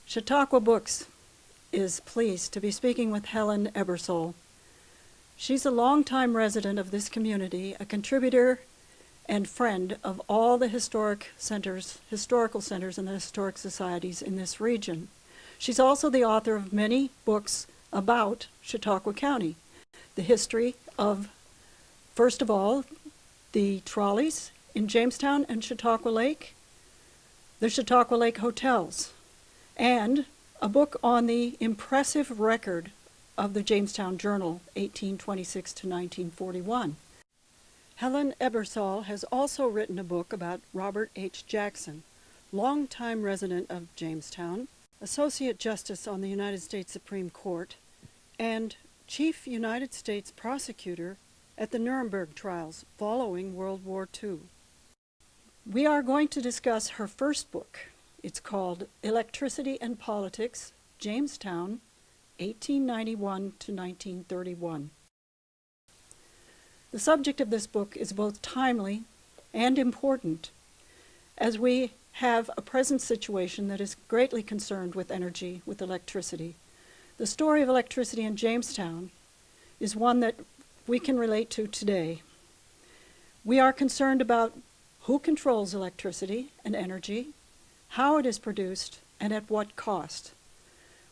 Chautauqua Books is pleased to be speaking with Helen Ebersole. She's a longtime resident of this community, a contributor and friend of all the historical centers and the historic societies in this region. She's also the author of many books about Chautauqua County, the history of, first of all, the trolleys in Jamestown and Chautauqua Lake, the Chautauqua Lake hotels, and a book on the impressive record of the Jamestown Journal, 1826 to 1941. Helen Ebersole has also written a book about Robert H. Jackson, longtime resident of Jamestown, Associate Justice on the United States Supreme Court, and Chief United States Prosecutor at the Nuremberg trials following World War II. We are going to discuss her first book. It's called Electricity and Politics, Jamestown, 1891 to 1931. The subject of this book is both timely and important, as we have a present situation that is greatly concerned with energy, with electricity. The story of electricity in Jamestown is one that we can relate to today. We are concerned about who controls electricity and energy, how it is produced, and at what cost.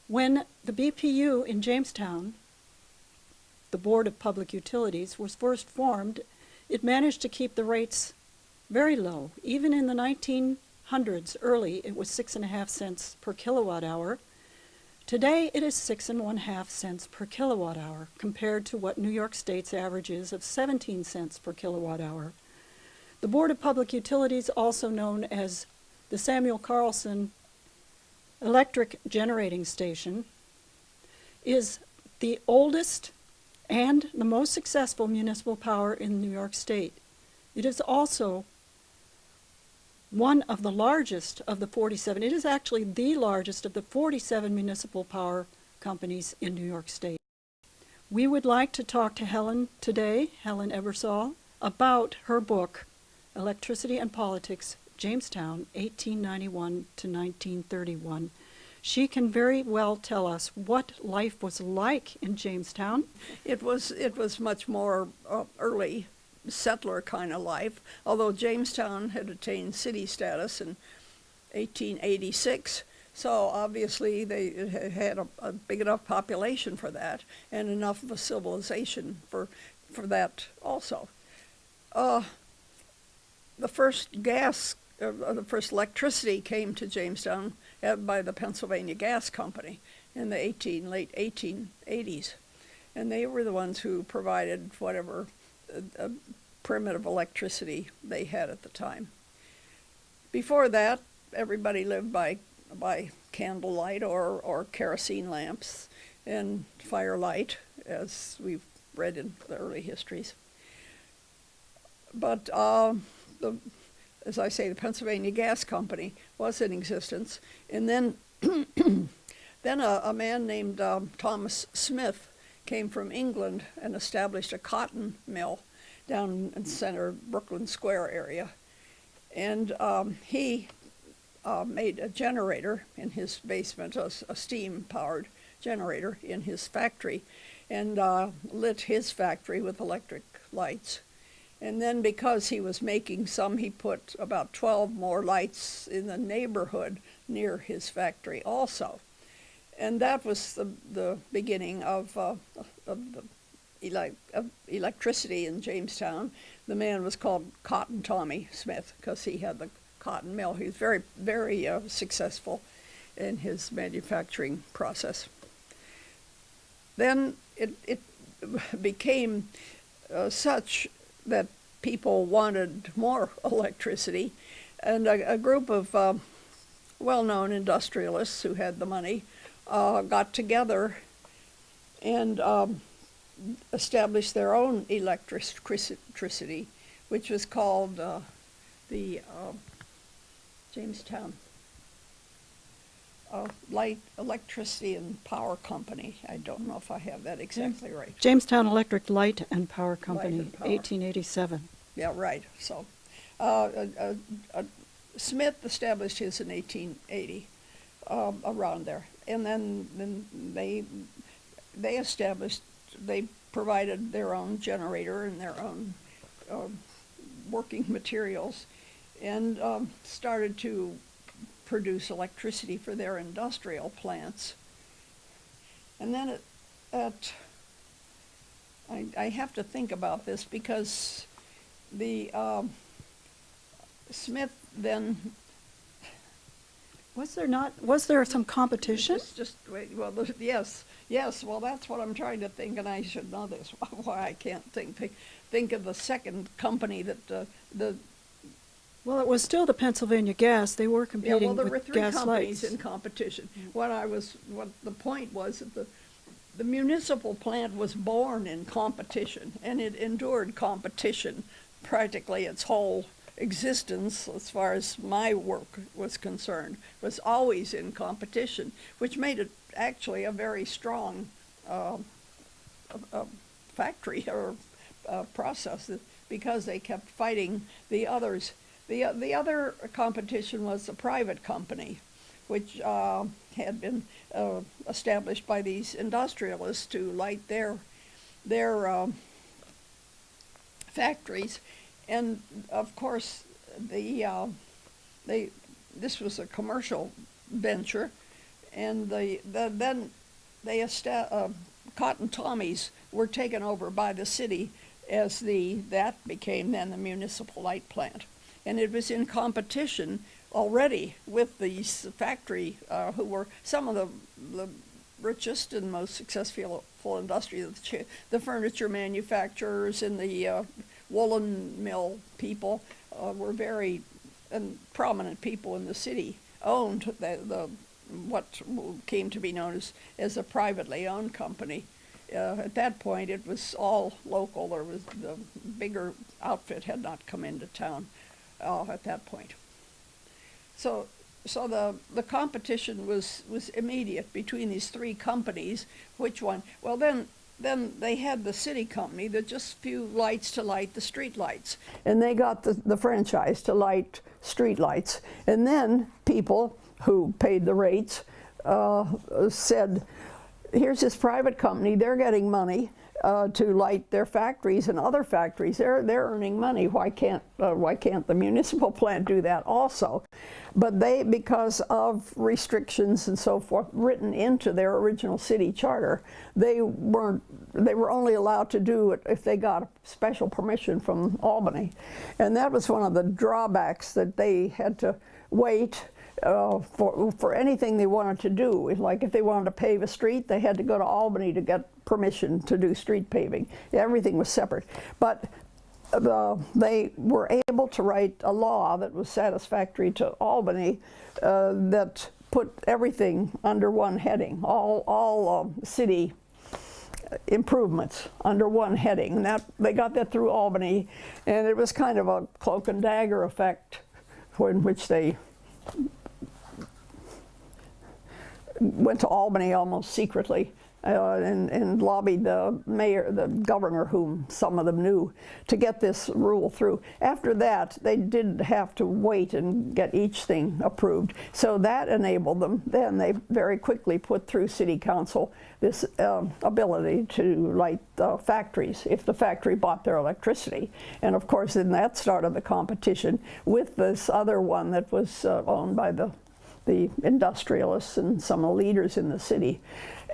When the BPU in Jamestown, the Board of Public Utilities, was first formed, it managed to keep the rates very low. Even in the 1900s, early, it was 6.5 cents per kilowatt hour. Today, it is 6.5 cents per kilowatt hour, compared to what New York State's average is of 17 cents per kilowatt hour. The Board of Public Utilities, also known as the Samuel Carlson Electric Generating Station, is the oldest and the most successful municipal power in New York State. It is also one of the largest of the 47. It is actually the largest of the 47 municipal power companies in New York State. We would like to talk to Helen today, Helen Ebersole, about her book, Electricity and Politics, Jamestown, 1891 to 1931. She can very well tell us what life was like in Jamestown. It was much more early settler kind of life, although Jamestown had attained city status in 1886. So obviously they had a big enough population for that, and enough of a civilization for that also. The first the first electricity came to Jamestown by the Pennsylvania Gas Company in the late 1880s. And they were the ones who provided whatever primitive electricity they had at the time. Before that, everybody lived by candlelight or kerosene lamps and firelight, as we've read in the early histories. But as I say, the Pennsylvania Gas Company was in existence. And then, then a man named Thomas Smith came from England and established a cotton mill down in the center Brooklyn Square area. And he made a generator in his basement, a steam-powered generator in his factory, and lit his factory with electric lights. And then because he was making some, he put about 12 more lights in the neighborhood near his factory also. And that was the beginning of electricity in Jamestown. The man was called Cotton Tommy Smith because he had the cotton mill. He was very, very successful in his manufacturing process. Then it became such that people wanted more electricity, and a group of well-known industrialists who had the money got together and established their own electricity, which was called the Jamestown Light, Electricity and Power Company. I don't know if I have that exactly right. Jamestown Electric Light and Power Company, Light and Power. 1887. Yeah, right. So Smith established his in 1880. around there. And then they established, they provided their own generator and their own working materials, and started to produce electricity for their industrial plants. And then I have to think about this, because the Smith then. Was there some competition? Just wait, well, yes, well, that's what I'm trying to think, and I should know this, why I can't think of the second company that Well, it was still the Pennsylvania Gas. They were competing yeah, well, there were with three gas companies lights. in competition. What the point was that the municipal plant was born in competition, and it endured competition practically its whole existence, as far as my work was concerned, was always in competition, which made it actually a very strong factory or process, because they kept fighting the others. The other competition was a private company, which had been established by these industrialists to light their factories. And of course, this was a commercial venture, and then Cotton Tommies were taken over by the city as that became then the municipal light plant, and it was in competition already with these factory who were some of the richest and most successful industry, the furniture manufacturers and the woolen mill people were very prominent people in the city, owned what came to be known as a privately owned company. At that point, it was all local. There was the bigger outfit had not come into town at that point. So the competition was immediate between these three companies. Which one? Well, then they had the city company that just few lights to light the street lights, and they got the franchise to light street lights. And then people who paid the rates said, here's this private company, they're getting money to light their factories and other factories. They're earning money. Why can't the municipal plant do that also? But because of restrictions and so forth written into their original city charter, they were only allowed to do it if they got a special permission from Albany. And that was one of the drawbacks, that they had to wait for anything they wanted to do. Like if they wanted to pave a street, they had to go to Albany to get permission to do street paving. Everything was separate. But they were able to write a law that was satisfactory to Albany that put everything under one heading, all city improvements under one heading. And that they got that through Albany, and it was kind of a cloak and dagger effect in which they went to Albany almost secretly and lobbied the mayor, the governor, whom some of them knew, to get this rule through. After that, they didn't have to wait and get each thing approved. So that enabled them. Then they very quickly put through city council this ability to light factories if the factory bought their electricity. And of course, then that started the competition with this other one that was owned by the industrialists and some of the leaders in the city.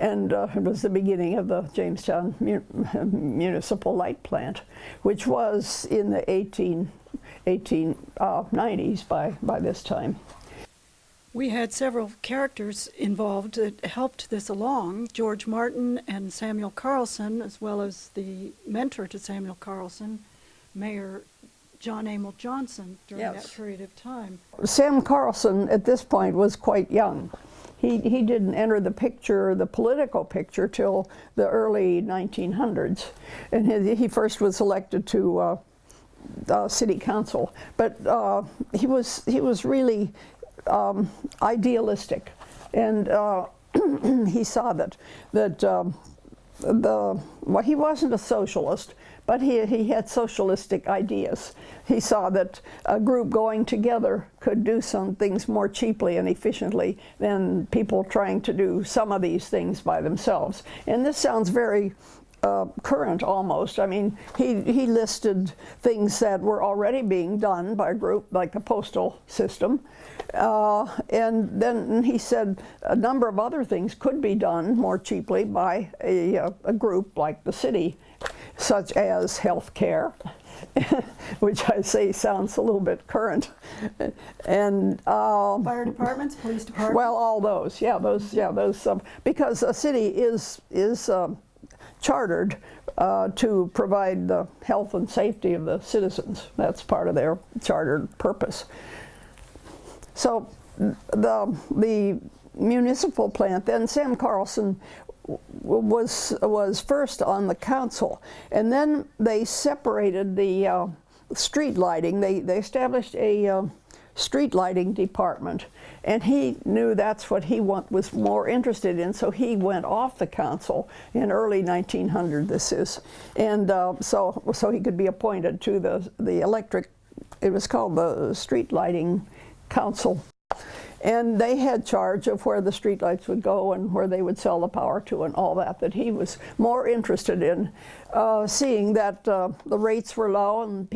And it was the beginning of the Jamestown municipal light plant, which was in the 1890s by this time. We had several characters involved that helped this along: George Martin and Samuel Carlson, as well as the mentor to Samuel Carlson, Mayor John Amell Johnson, during that period of time. Sam Carlson at this point was quite young. He didn't enter the picture, the political picture, till the early 1900s, and he first was elected to city council. But he was really idealistic, and he saw that he wasn't a socialist, but he had socialistic ideas. He saw that a group going together could do some things more cheaply and efficiently than people trying to do some of these things by themselves. And this sounds very current almost. I mean, he listed things that were already being done by a group like the postal system. And then he said a number of other things could be done more cheaply by a group like the city, such as health care, which I say sounds a little bit current. And Fire departments, police departments? well, all those, because a city is chartered to provide the health and safety of the citizens. That's part of their chartered purpose. So the municipal plant, then Sam Carlson was first on the council, and then they separated the street lighting. They established a street lighting department, and he knew that's what he was more interested in, so he went off the council in early 1900, this is, and so he could be appointed to the electric, it was called the Street Lighting Council. And they had charge of where the streetlights would go and where they would sell the power to and all that he was more interested in, seeing that the rates were low and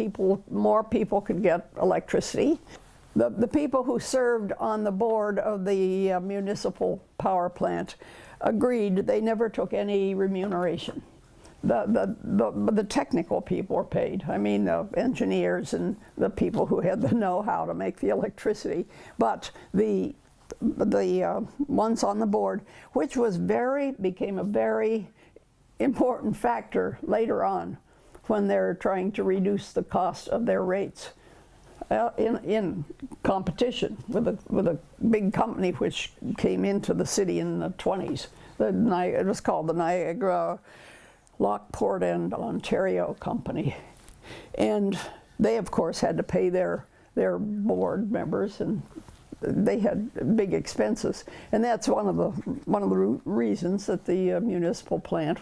more people could get electricity. The people who served on the board of the municipal power plant agreed they never took any remuneration. The technical people were paid. I mean, the engineers and the people who had the know-how to make the electricity. But the ones on the board, which became a very important factor later on when they're trying to reduce the cost of their rates in competition with a big company which came into the city in the 20s. It was called the Niagara, Lockport and Ontario Company, and they of course had to pay their board members, and they had big expenses, and that's one of the reasons that the municipal plant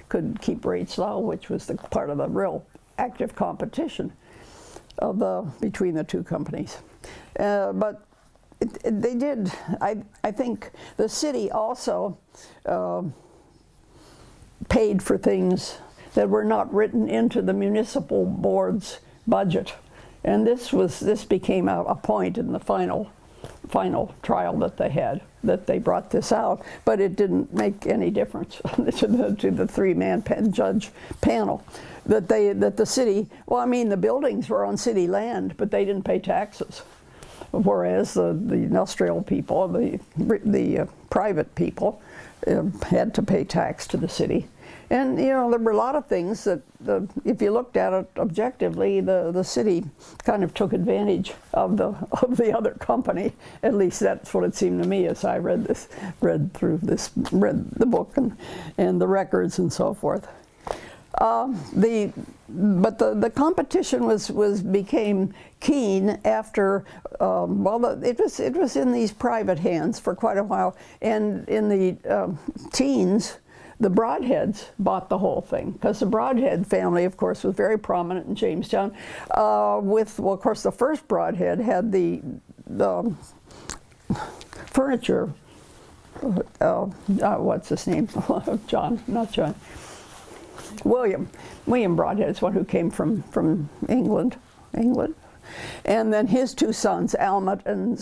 could keep rates low, which was the part of the real active competition between the two companies. But they did. I think the city also paid for things that were not written into the municipal board's budget, and this became a point in the final trial that they had, that they brought this out, but it didn't make any difference to the three-man judge panel that the city, well, I mean, the buildings were on city land, but they didn't pay taxes, whereas the industrial people, the private people, had to pay tax to the city. And there were a lot of things that, if you looked at it objectively, the city kind of took advantage of the other company. At least that's what it seemed to me as I read the book and the records and so forth. But the competition became keen after it was in these private hands for quite a while, and in the teens, the Broadheads bought the whole thing, because the Broadhead family, of course, was very prominent in Jamestown. Of course, the first Broadhead had the furniture. What's his name? William Broadhead is one who came from England. And then his two sons, Almut and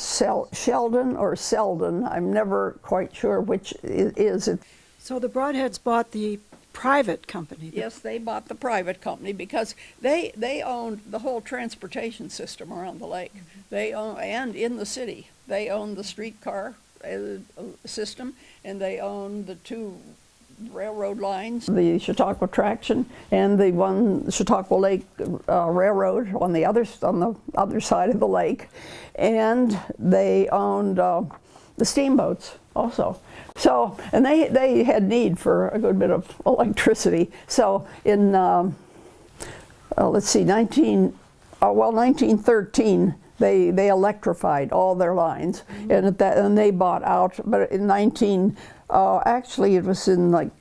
Sheldon or Selden, I'm never quite sure which is it. So the Broadheads bought the private company? Yes, they bought the private company because they owned the whole transportation system around the lake. They own, and in the city, they owned the streetcar system, and they owned the two railroad lines, the Chautauqua Traction and the Chautauqua Lake Railroad on the other side of the lake, and they owned the steamboats also. So, and they had need for a good bit of electricity. So in let's see, 1913 they electrified all their lines, and they bought out. But in actually it was in like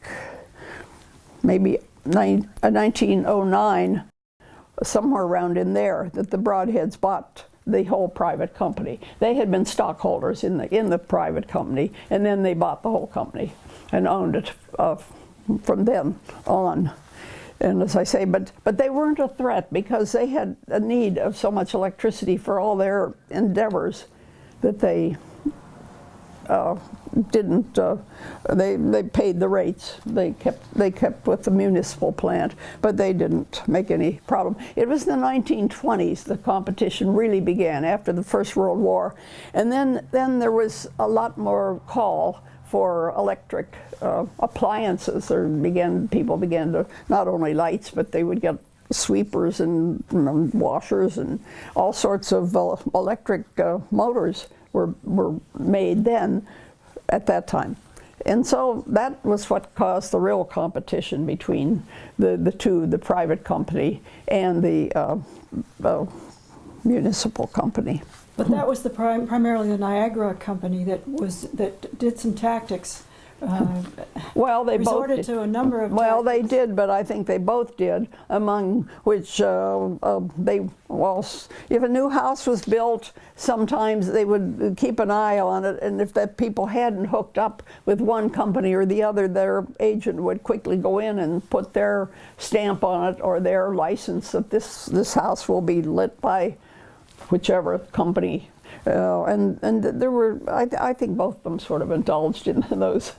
maybe 1909, somewhere around in there, that the Broadheads bought the whole private company. They had been stockholders in the private company, and then they bought the whole company and owned it from then on. And as I say, but they weren't a threat because they had a need of so much electricity for all their endeavors that they didn't. They paid the rates. They kept with the municipal plant, but they didn't make any problem. It was the 1920s the competition really began after the First World War, and then there was a lot more call for electric appliances. People began to, not only lights, but they would get sweepers and washers and all sorts of electric motors were made then at that time. And so that was what caused the real competition between the two, the private company and the municipal company. But that was primarily the Niagara company that did some tactics. Well, they resorted both to a number of. Well, tactics. they did, but I think they both did. Among which if a new house was built, sometimes they would keep an eye on it, and if that people hadn't hooked up with one company or the other, their agent would quickly go in and put their stamp on it or their license that this house will be lit by whichever company, and there were, I think both of them sort of indulged in those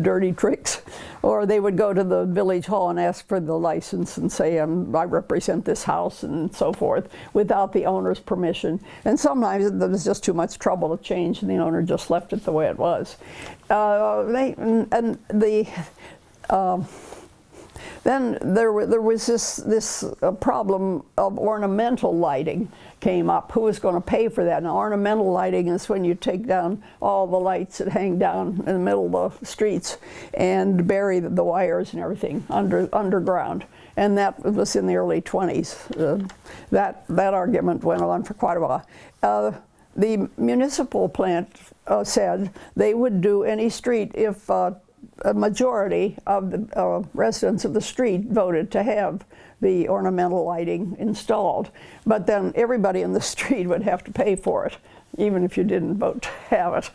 dirty tricks. Or they would go to the village hall and ask for the license and say, I represent this house and so forth, without the owner's permission. And sometimes there was just too much trouble to change, and the owner just left it the way it was. Then there was this problem of ornamental lighting came up. Who was going to pay for that? Now, ornamental lighting is when you take down all the lights that hang down in the middle of the streets and bury the wires and everything underground. And that was in the early 20s. That argument went on for quite a while. The municipal plant said they would do any street if a majority of the residents of the street voted to have the ornamental lighting installed. But then everybody in the street would have to pay for it, even if you didn't vote to have it.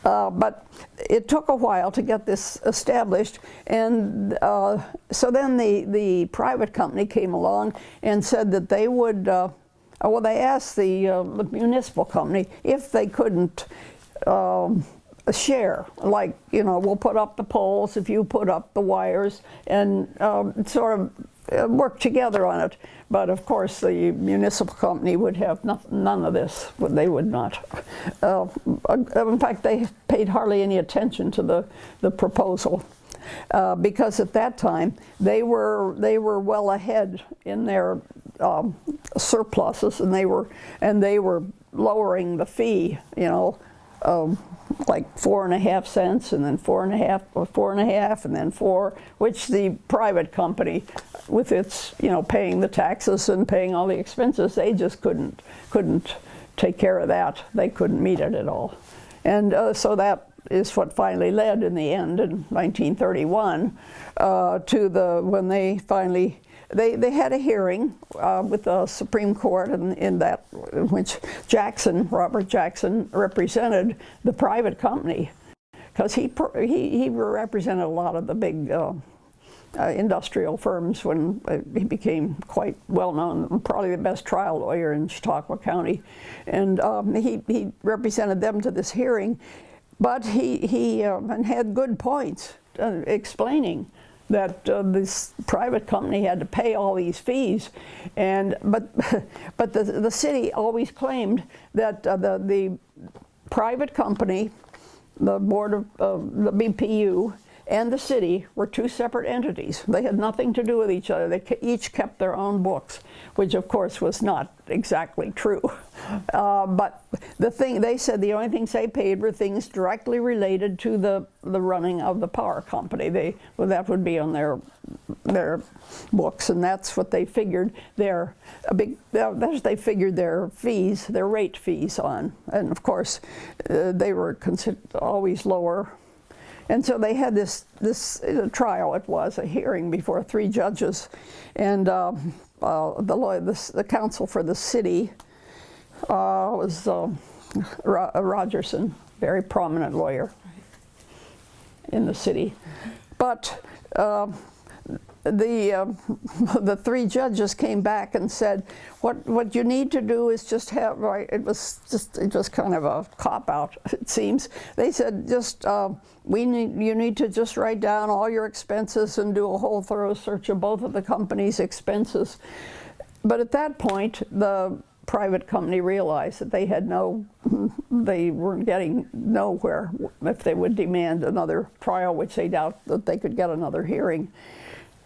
But it took a while to get this established, and so then the private company came along and said that they would, well, they asked the municipal company if they couldn't share, like, we'll put up the poles if you put up the wires, and sort of work together on it. But of course the municipal company would have none of this. They would not. In fact, they paid hardly any attention to the proposal, because at that time they were well ahead in their surpluses, and they were lowering the fee, like 4.5 cents, and then 4.5, or 4.5, and then 4, which the private company, with its paying the taxes and paying all the expenses, they just couldn't take care of that. They couldn't meet it at all, and so that is what finally led in the end in 1931 to when they finally. They had a hearing with the Supreme Court in which Robert Jackson, represented the private company, because he represented a lot of the big industrial firms when he became quite well known, probably the best trial lawyer in Chautauqua County, and he represented them to this hearing, but he had good points explaining that this private company had to pay all these fees, but the city always claimed that the private company, the board of the BPU, and the city were two separate entities. They had nothing to do with each other. They each kept their own books, which of course was not exactly true. But they said the only things they paid were things directly related to the running of the power company. That would be on their books, and that's what they figured their fees, their rate fees on. And of course, they were always lower And so they had this trial. It was a hearing before 3 judges, and the counsel for the city was Rogerson, very prominent lawyer in the city. But the 3 judges came back and said, what you need to do is just have, right, it was kind of a cop-out, it seems. They said, just, you need to just write down all your expenses and do a whole thorough search of both of the company's expenses. But at that point, the private company realized that they weren't getting nowhere if they would demand another trial, which they doubt that they could get another hearing.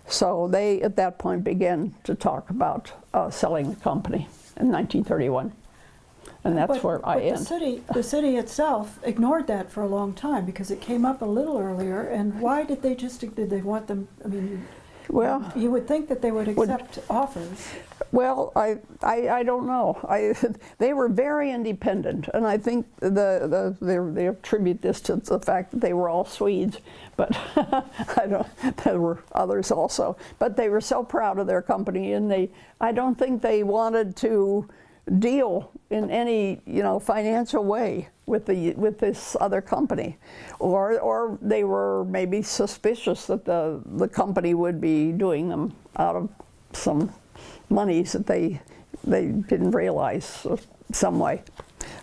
So they, at that point, began to talk about selling the company in 1931. And that's where I end. The city itself ignored that for a long time because it came up a little earlier. And why did they did they want them, I mean, well, you would think that they would accept offers. Well, I don't know. They were very independent, and I think they attribute this to the fact that they were all Swedes, but there were others also. But they were so proud of their company, and I don't think they wanted to deal in any financial way with this other company, or they were maybe suspicious that the company would be doing them out of some monies that they didn't realize some way.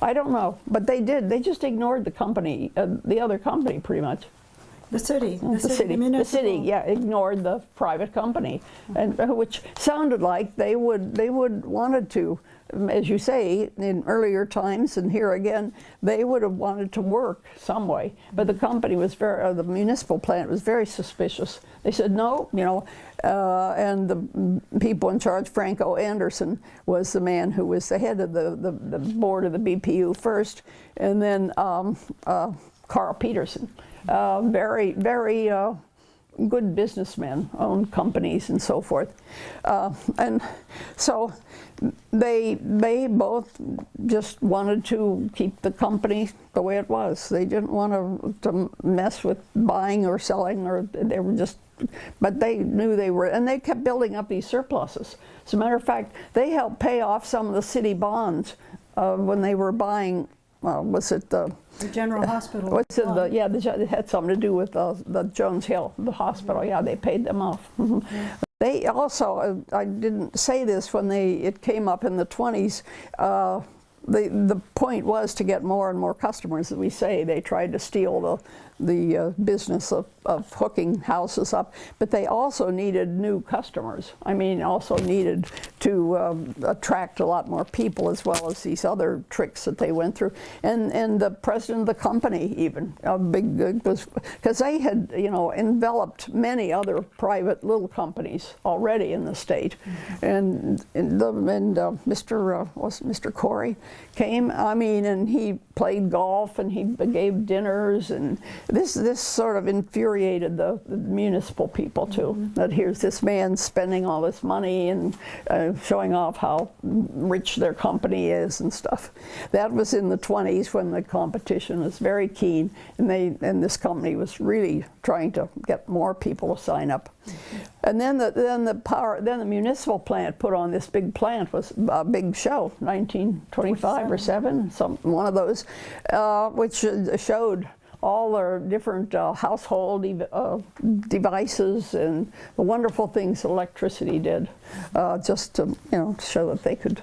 I don't know, but they did. They just ignored the company, the other company, pretty much. The city, the city, yeah, ignored the private company, and which sounded like they would wanted to, as you say, in earlier times, and here again, they would have wanted to work some way. But the company was the municipal plant was very suspicious. They said no, and the people in charge, Franco Anderson, was the man who was the head of the board of the BPU first, and then Carl Peterson. Very good businessmen, owned companies and so forth. And so they both just wanted to keep the company the way it was. They didn't want to mess with buying or selling, or they were just, but they knew they were, and they kept building up these surpluses. As a matter of fact, they helped pay off some of the city bonds when they were buying, was it the General Hospital? What's it? It had something to do with the Jones Hill, the hospital. Yeah, they paid them off. Mm-hmm. They also, I didn't say this when it came up in the 20s. The point was to get more and more customers. As we say, they tried to steal the business of hooking houses up, but they also needed new customers. I mean, also needed to attract a lot more people, as well as these other tricks that they went through. And the president of the company, even was, because they had enveloped many other private little companies already in the state. Mm-hmm. Mr. Corey came. I mean, and he played golf and he gave dinners, and this sort of infuriated the municipal people too. Mm-hmm. That here's this man spending all this money and showing off how rich their company is and stuff. That was in the 20s when the competition was very keen, and this company was really trying to get more people to sign up. Mm-hmm. And then the municipal plant put on this big plant, was a big show, 1925 or 7, one of those, which showed all their different household devices and the wonderful things electricity did, just to show that they could,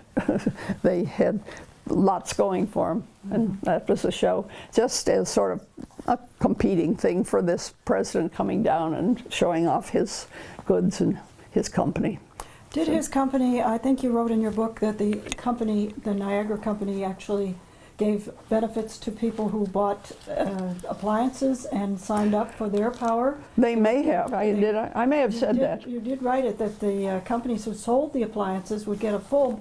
they had lots going for them, and that was a show, just as sort of a competing thing for this president coming down and showing off his goods and his company. Did his company, I think you wrote in your book that the company, the Niagara company, actually gave benefits to people who bought appliances and signed up for their power? They may have. I may have said that. You did write it, that the companies who sold the appliances would get a full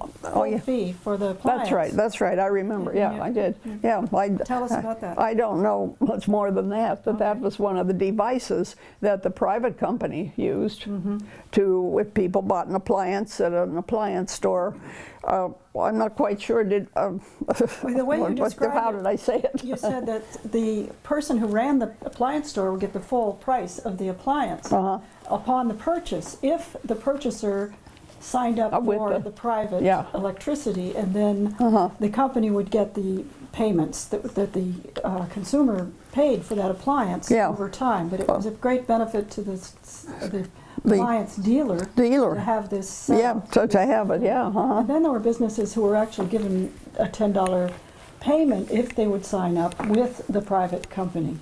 fee for the appliance. That's right. I remember. Yeah, I did. Yeah. Tell us about that. I don't know much more than that, but that was one of the devices that the private company used to, if people bought an appliance at an appliance store, I'm not quite sure. The way you described how did I say it? You said that the person who ran the appliance store would get the full price of the appliance upon the purchase, if the purchaser signed up for the private electricity, and then the company would get the payments that the consumer paid for that appliance over time. But it was a great benefit to the appliance dealer to have this. To have it, And then there were businesses who were actually given a $10 payment if they would sign up with the private company.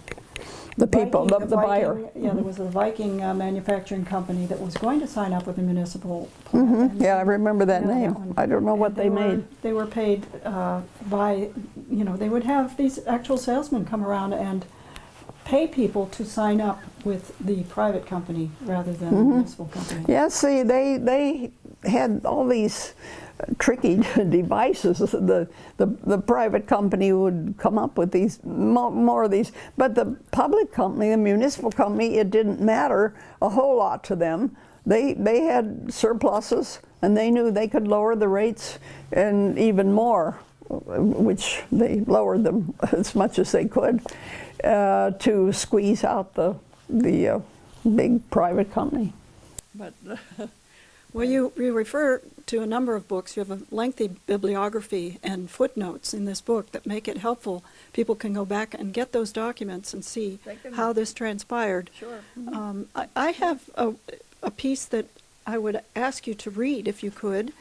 The people, the buyer. Yeah, there was a Viking manufacturing company that was going to sign up with a municipal plant. Yeah, I remember that name. I don't know what they made. They were paid by, they would have these actual salesmen come around and pay people to sign up with the private company rather than the municipal company. Yeah, see, they had all these tricky devices. The private company would come up with these more of these, but the public company, the municipal company, it didn't matter a whole lot to them. They had surpluses, and they knew they could lower the rates and even more, which they lowered them as much as they could to squeeze out the big private company. But well, you refer to a number of books. You have a lengthy bibliography and footnotes in this book that make it helpful. People can go back and get those documents and see how this transpired. Sure. I have a piece that I would ask you to read, if you could.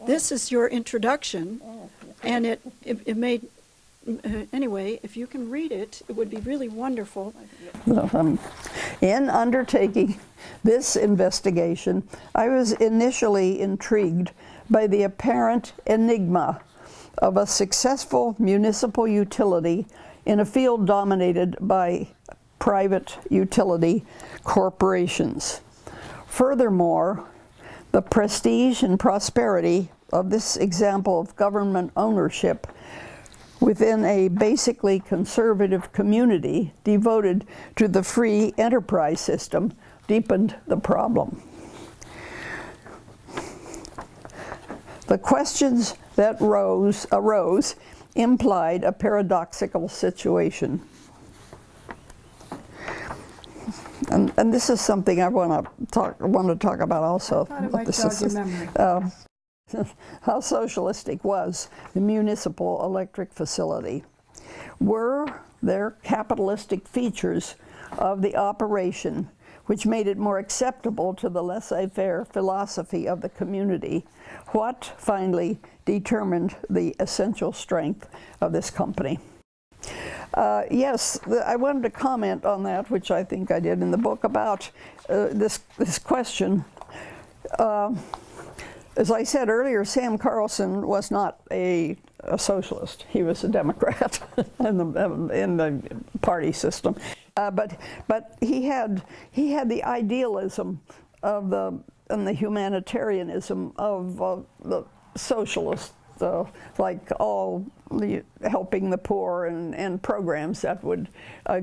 This is your introduction, and it made... anyway, if you can read it, it would be really wonderful. In undertaking this investigation, I was initially intrigued by the apparent enigma of a successful municipal utility in a field dominated by private utility corporations. Furthermore, the prestige and prosperity of this example of government ownership within a basically conservative community devoted to the free enterprise system deepened the problem. The questions that arose implied a paradoxical situation. And this is something I want to talk about also. I thought it might jog your memory. How socialistic was the municipal electric facility? Were there capitalistic features of the operation which made it more acceptable to the laissez-faire philosophy of the community? What finally determined the essential strength of this company? Yes, I wanted to comment on that, which I think I did in the book, about this question. As I said earlier, Sam Carlson was not a socialist. He was a Democrat in the party system. But he had the idealism of and the humanitarianism of the socialists, like all the helping the poor and programs that would,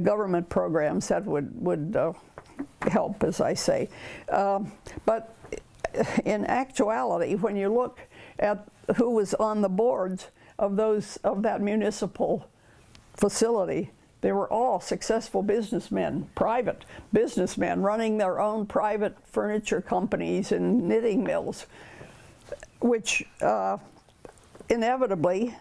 government programs that would help, as I say. But in actuality, when you look at who was on the boards of that municipal facility, they were all successful businessmen, private businessmen, running their own private furniture companies and knitting mills, which inevitably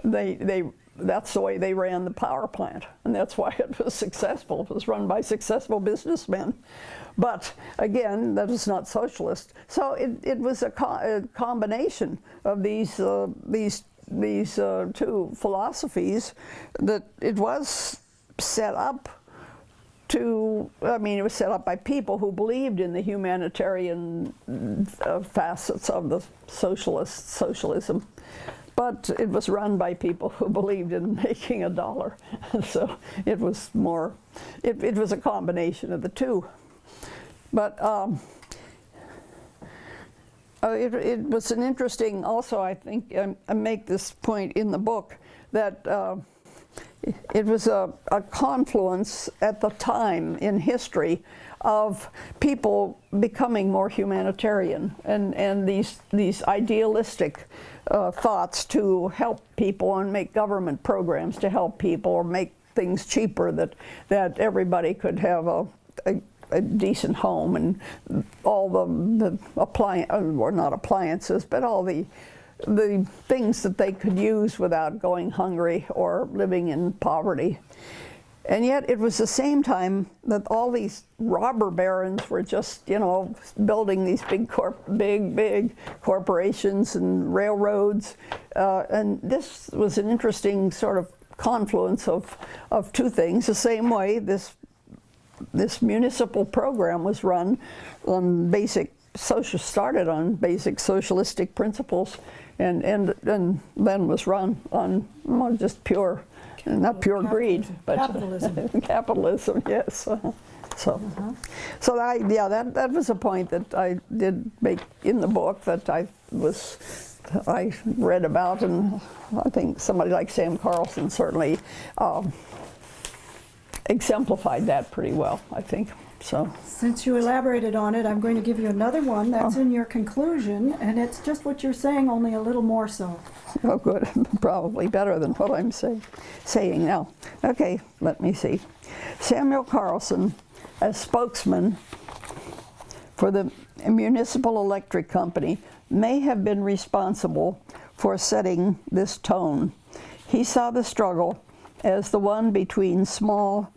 that's the way they ran the power plant, and that's why it was successful. It was run by successful businessmen. But again, that is not socialist. So it was a combination of these two philosophies that it was set up to, it was set up by people who believed in the humanitarian facets of the socialism. But it was run by people who believed in making a dollar. So it was more, it was a combination of the two. But it was an interesting, also I think, I make this point in the book, that it was a confluence at the time in history of people becoming more humanitarian and these idealistic thoughts to help people and make government programs to help people or make things cheaper that everybody could have a decent home and all the or not appliances, but all the things that they could use without going hungry or living in poverty. And yet it was the same time that all these robber barons were just, you know, building these big corporations and railroads. And this was an interesting sort of confluence of two things. The same way this municipal program was run on started on basic socialistic principles and then was run on just pure, not pure greed, but capitalism. Capitalism, yes. So that was a point that I did make in the book that I read about, and I think somebody like Sam Carlson certainly exemplified that pretty well, I think. So, since you elaborated on it, I'm going to give you another one that's in your conclusion, and it's just what you're saying, only a little more so. Oh, good. Probably better than what I'm saying now. Okay, let me see. Samuel Carlson, as spokesman for the municipal electric company, may have been responsible for setting this tone. He saw the struggle as the one between small,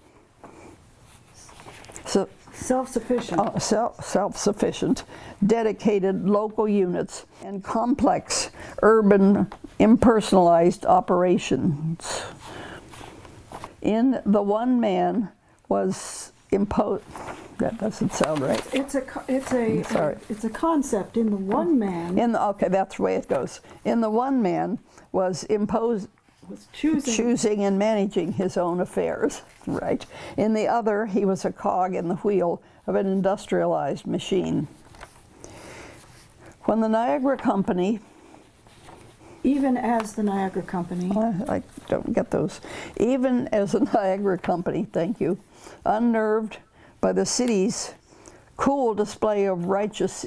self-sufficient, dedicated local units and complex urban impersonalized operations. In the one man was imposed. That doesn't sound right. It's a concept in the one man. Okay, that's the way it goes. In the one man was choosing and managing his own affairs, right? In the other, he was a cog in the wheel of an industrialized machine. When the Niagara Company, even as the Niagara Company, I don't get those, even as the Niagara Company, thank you, unnerved by the city's cool display of righteous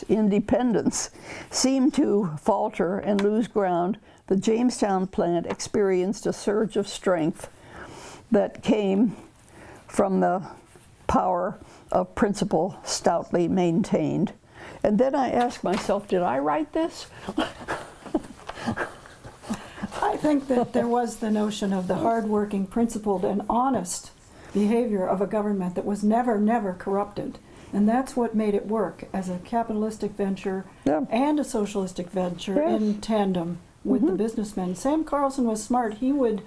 independence, seemed to falter and lose ground, the Jamestown plant experienced a surge of strength that came from the power of principle stoutly maintained. And then I asked myself, did I write this? I think that there was the notion of the hardworking, principled, and honest behavior of a government that was never corrupted. And that's what made it work as a capitalistic venture and a socialistic venture in tandem with the businessmen. Sam Carlson was smart. He would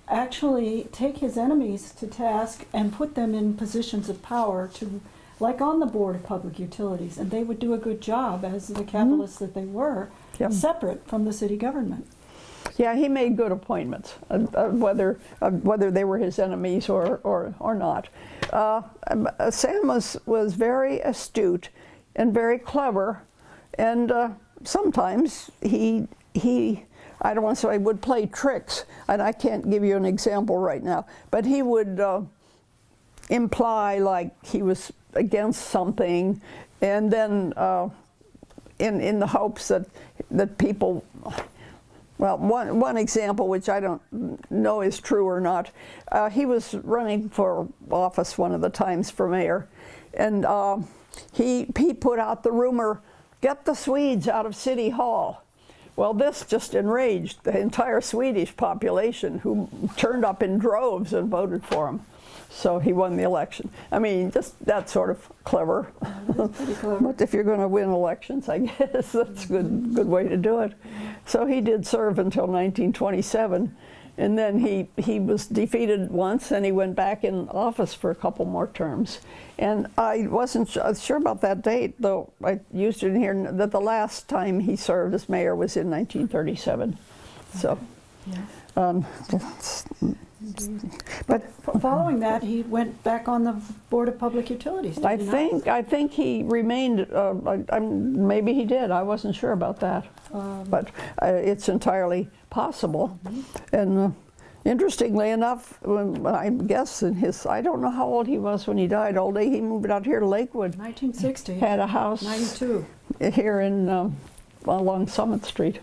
actually take his enemies to task and put them in positions of power to, like on the Board of Public Utilities, and they would do a good job as the capitalists that they were, separate from the city government. Yeah, he made good appointments, whether they were his enemies or not. Sam was very astute and very clever, and sometimes he I don't want to say would play tricks, and I can't give you an example right now, but he would imply like he was against something, and then in the hopes that people. Well, one example, which I don't know is true or not, he was running for office one of the times for mayor, and he put out the rumor, "Get the Swedes out of City Hall." Well, this just enraged the entire Swedish population, who turned up in droves and voted for him. So he won the election. I mean, just that sort of clever. Pretty clever. But if you're going to win elections, I guess that's a good way to do it. So he did serve until 1927, and then he was defeated once, and he went back in office for a couple more terms. And I wasn't sure about that date, though I used it in here, that the last time he served as mayor was in 1937. So. But following that, he went back on the Board of Public Utilities. I think he remained. Maybe he did. I wasn't sure about that, but it's entirely possible. And Interestingly enough, I guess I don't know how old he was when he died. Old age, he moved out here to Lakewood. 1960. Had a house 92. here in along Summit Street.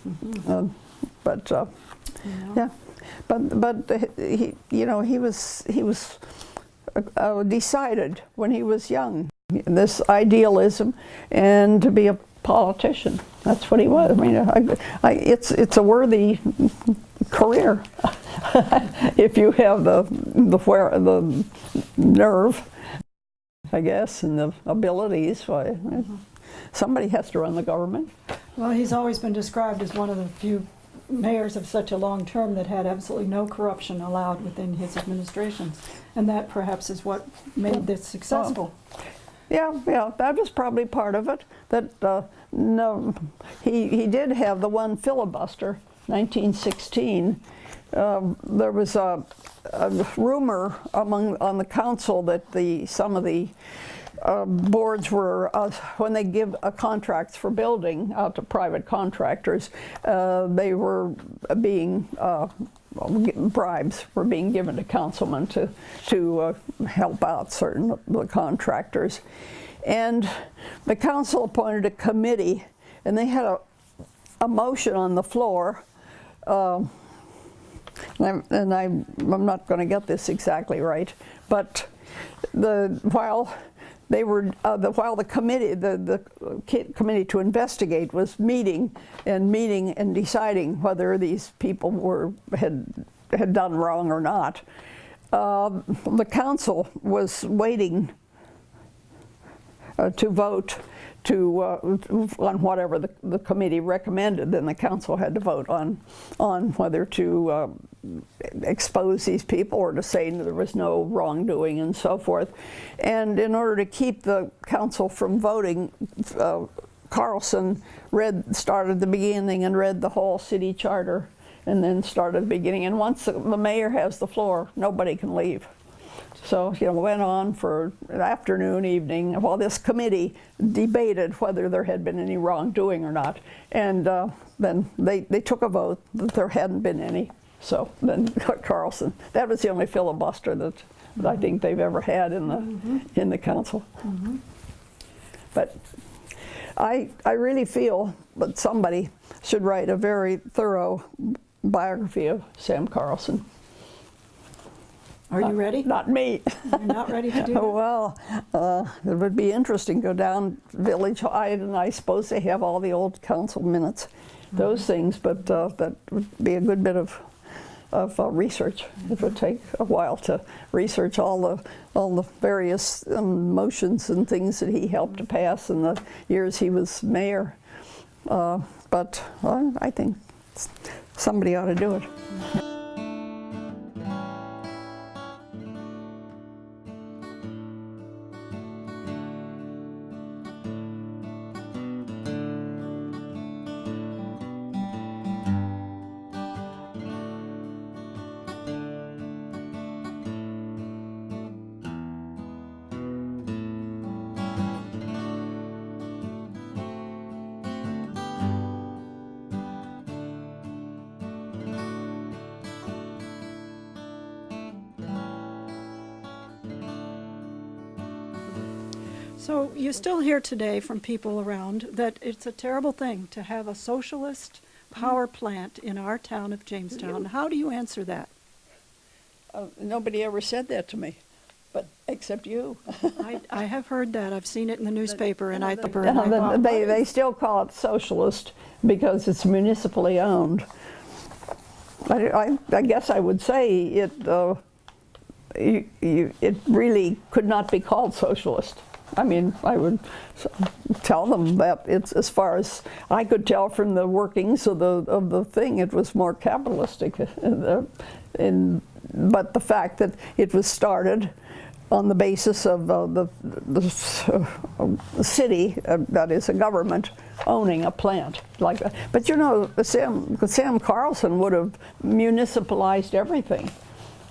Mm-hmm. Yeah, but he was decided when he was young, this idealism and to be a politician. That's what he was. I mean, it's a worthy career if you have the nerve, I guess, and the abilities. Somebody has to run the government. Well, he's always been described as one of the few mayors of such a long term that had absolutely no corruption allowed within his administrations, and that perhaps is what made this successful. Yeah, that was probably part of it. That no, he did have the one filibuster, 1916. There was a rumor on the council that some of the boards were, when they give contracts for building out to private contractors, they were being bribes were being given to councilmen to help out certain of the contractors. And the council appointed a committee, and they had a motion on the floor, and I'm not going to get this exactly right, but while the committee to investigate was meeting and deciding whether these people had done wrong or not, the council was waiting to vote on whatever the committee recommended. Then the council had to vote on whether to expose these people or to say there was no wrongdoing and so forth. And in order to keep the council from voting, Carlson started the beginning and read the whole city charter, and then started the beginning. And once the mayor has the floor, nobody can leave. So, went on for an afternoon, evening, while this committee debated whether there had been any wrongdoing or not. And then they took a vote that there hadn't been any. So then Carlson, that was the only filibuster that I think they've ever had in the council. Mm-hmm. But I really feel that somebody should write a very thorough biography of Sam Carlson. Are you ready? Not me. You're not ready to do that? Well, it would be interesting. Go down Village High, and I suppose they have all the old council minutes, those things. But that would be a good bit of research. It would take a while to research all the various motions and things that he helped to pass in the years he was mayor. But I think somebody ought to do it. So you still hear today from people around that it's a terrible thing to have a socialist power plant in our town of Jamestown. How do you answer that? Nobody ever said that to me, but except you. I have heard that. I've seen it in the newspaper, and I thought they still call it socialist because it's municipally owned. I guess I would say it really could not be called socialist. I mean, I would tell them that it's, as far as I could tell from the workings of the thing, it was more capitalistic. But the fact that it was started on the basis of the city, that is a government, owning a plant like that. But Sam Carlson would have municipalized everything.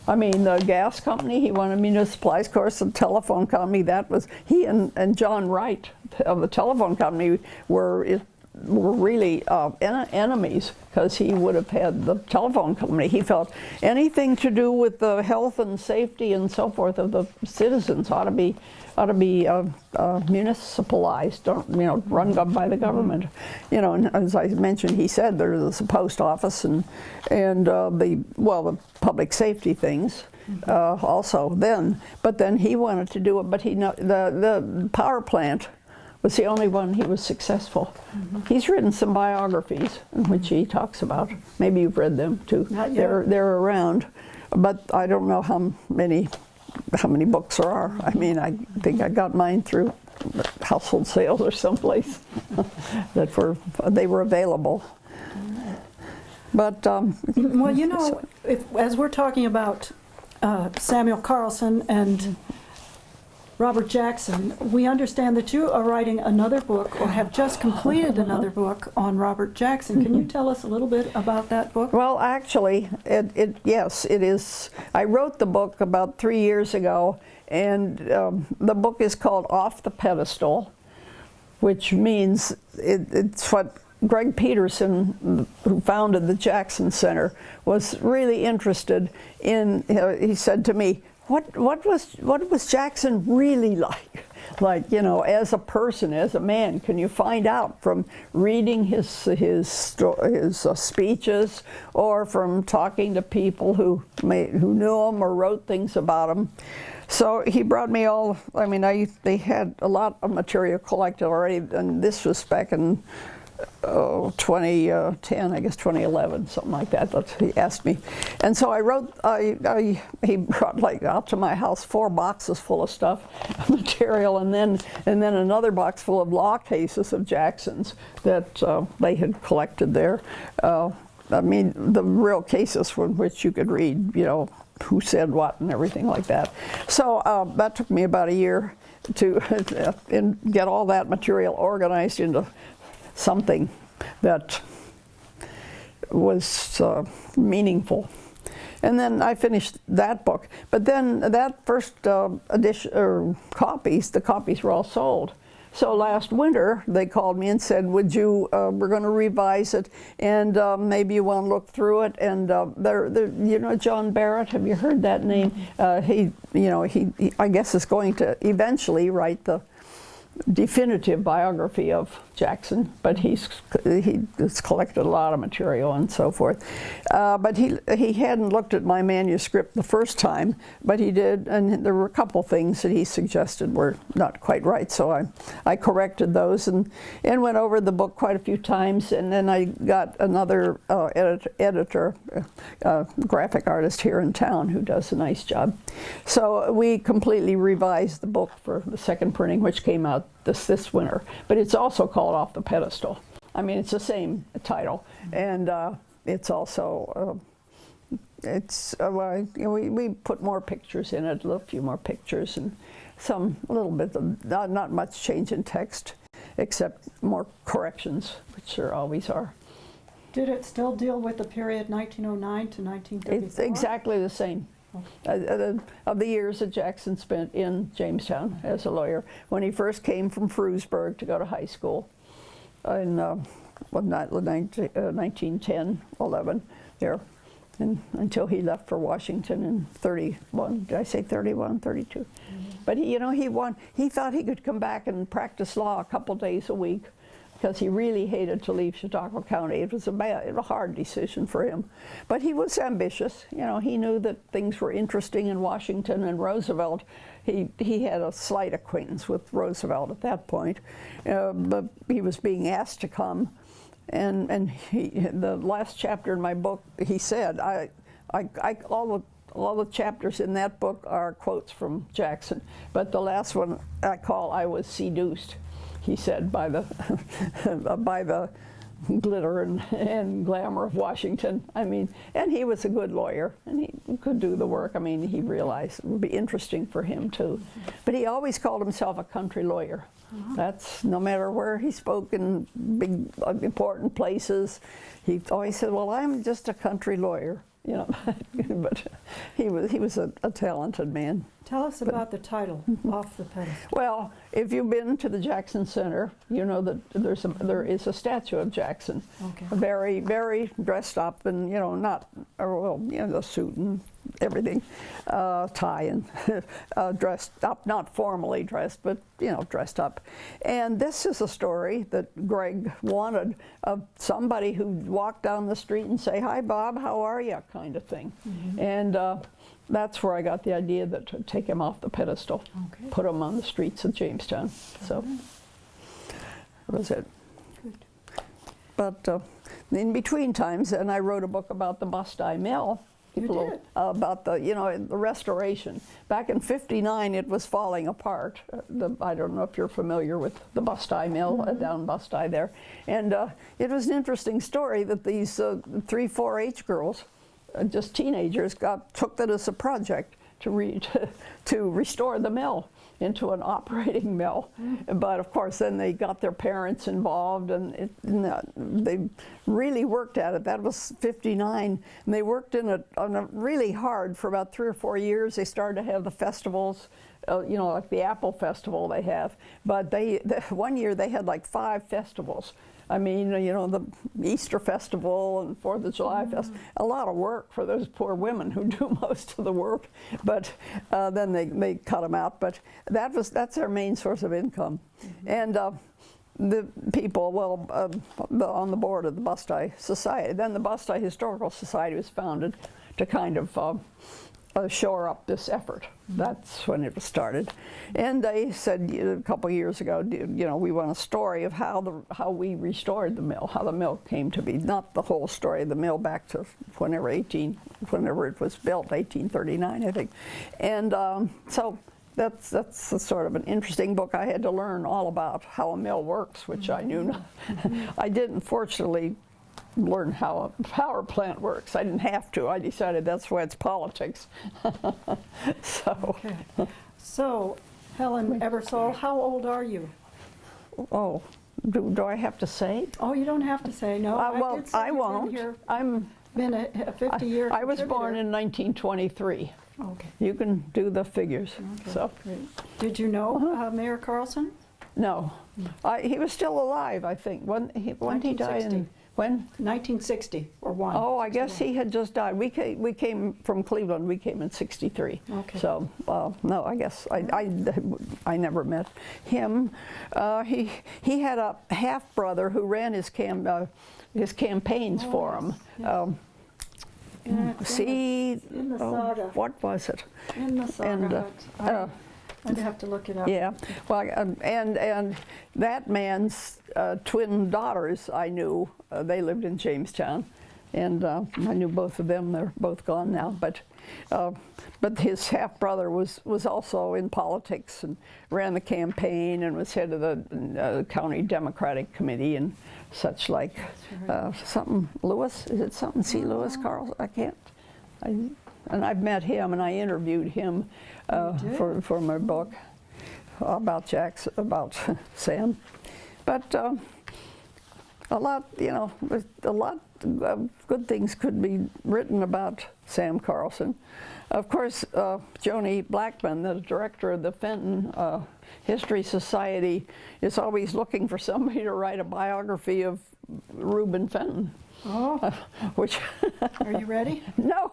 I mean, the gas company, he wanted to municipalize. Of course, the telephone company, that was, he and John Wright of the telephone company were were really enemies, because he would have had the telephone company. He felt anything to do with the health and safety and so forth of the citizens ought to be municipalized, run by the government. And as I mentioned, he said there's a post office and the public safety things also then. But then he wanted to do it, but the power plant was the only one he was successful. He's written some biographies in which he talks about. Maybe you've read them too. They're around, but I don't know how many books there are. I mean, I think I got mine through household sales or someplace that they were available. But well, as we're talking about Samuel Carlson and Robert Jackson, we understand that you are writing another book, or have just completed another book on Robert Jackson. Can you tell us a little bit about that book? Well, actually, yes, it is. I wrote the book about 3 years ago, and the book is called Off the Pedestal, which means it's what Greg Peterson, who founded the Jackson Center, was really interested in. He said to me, what was Jackson really like? Like, as a person, as a man, can you find out from reading his speeches, or from talking to people who knew him or wrote things about him? So he brought me all. I mean, they had a lot of material collected already, and this was back in 2010, I guess 2011, something like that. He asked me, and so I wrote. He brought out to my house 4 boxes full of stuff, material, and then another box full of law cases of Jackson's that they had collected there. I mean, the real cases from which you could read, who said what and everything like that. So that took me about a year to get all that material organized into something that was meaningful. And then I finished that book. But then that first edition, or the copies were all sold. So last winter they called me and said, "Would you? We're going to revise it, and maybe you want to look through it." And John Barrett. Have you heard that name? He I guess is going to eventually write the definitive biography of Jackson, but he's collected a lot of material and so forth. But he hadn't looked at my manuscript the first time, but he did, and there were a couple things that he suggested were not quite right, so I corrected those and went over the book quite a few times, and then I got another editor, graphic artist here in town, who does a nice job. So we completely revised the book for the second printing, which came out this winter, but it's also called Off the Pedestal. I mean, it's the same title, and it's also we put more pictures in it, a few more pictures, and a little bit of not much change in text, except more corrections, which there always are. Did it still deal with the period 1909 to 1934? It's exactly the same. Of the years that Jackson spent in Jamestown as a lawyer, when he first came from Frewsburg to go to high school in 1910, 11, there, and until he left for Washington in 31. Did I say 31, 32? Mm-hmm. But he thought he could come back and practice law a couple days a week, because he really hated to leave Chautauqua County. It was a hard decision for him. But he was ambitious. He knew that things were interesting in Washington and Roosevelt. He had a slight acquaintance with Roosevelt at that point, but he was being asked to come. And the last chapter in my book, he said, all the chapters in that book are quotes from Jackson, but the last one I was seduced. He said, by the glitter and glamour of Washington. I mean, and he was a good lawyer, and he could do the work. I mean, he realized it would be interesting for him too. But he always called himself a country lawyer. That's no matter where he spoke in big, important places, he always said, "Well, I'm just a country lawyer." you know. But he was a talented man. Tell us about the title, Off the Pedestal. Well, if you've been to the Jackson Center, you know that there is a statue of Jackson. Okay. Very, very dressed up, and you know, not well, you know, the suit and everything, tie and dressed up, not formally dressed, but you know, dressed up. And this is a story that Greg wanted of somebody who'd walk down the street and say, "Hi, Bob, how are you?" kind of thing. Mm-hmm. And that's where I got the idea that to take him off the pedestal, okay, put him on the streets of Jamestown. So that was it. Good. But in between times, and I wrote a book about the Bust-I Mill. You did? About the, you know, the restoration. Back in '59, it was falling apart. I don't know if you're familiar with the Bust-I Mill, mm-hmm, down Bust-I there. And it was an interesting story that these 3 4-H girls, just teenagers, took that as a project to restore the mill into an operating mill. Mm. But of course then they got their parents involved, and they really worked at it. That was '59, and they worked on it really hard for about 3 or 4 years. They started to have the festivals, you know, like the Apple Festival they have. But one year they had like 5 festivals. I mean, you know, the Easter Festival and 4th of July Festival, a lot of work for those poor women who do most of the work. But then they cut them out. But that's their main source of income. Mm-hmm. And the people, well, on the board of the Bust-I Society, then the Bust-I Historical Society was founded to kind of shore up this effort. That's when it was started. And they said a couple of years ago, you know, we want a story of how we restored the mill, how the mill came to be. Not the whole story of the mill back to whenever it was built, 1839, I think. And so that's a sort of an interesting book. I had to learn all about how a mill works, which I knew not. I didn't, fortunately, learn how a power plant works. I didn't have to. I decided that's why it's politics. Okay. So, Helen Ebersole, how old are you? Oh, do I have to say? Oh, you don't have to say. No, well, did say I you've won't. Been a 50-year I was born in 1923. Okay. You can do the figures. Okay, so. Great. Did you know Mayor Carlson? No. He was still alive, I think. When he died in... When? 1960 or 1. Oh, I guess he had just died. We came from Cleveland. We came in '63. Okay. So no, I guess I never met him. He had a half brother who ran his campaigns for him. Yes. In the saga. What was it? In the saga. And, I'd have to look it up. Yeah, well, and that man's twin daughters I knew. They lived in Jamestown, and I knew both of them. They're both gone now. But his half brother was also in politics and ran the campaign and was head of the county Democratic committee and such like. Right. Something Lewis, is it something C. Lewis Carl? I can't. And I've met him, and I interviewed him for my book about about Sam. But a lot of good things could be written about Sam Carlson. Of course, Joni Blackman, the director of the Fenton History Society, is always looking for somebody to write a biography of Reuben Fenton. Oh. Which Are you ready? No.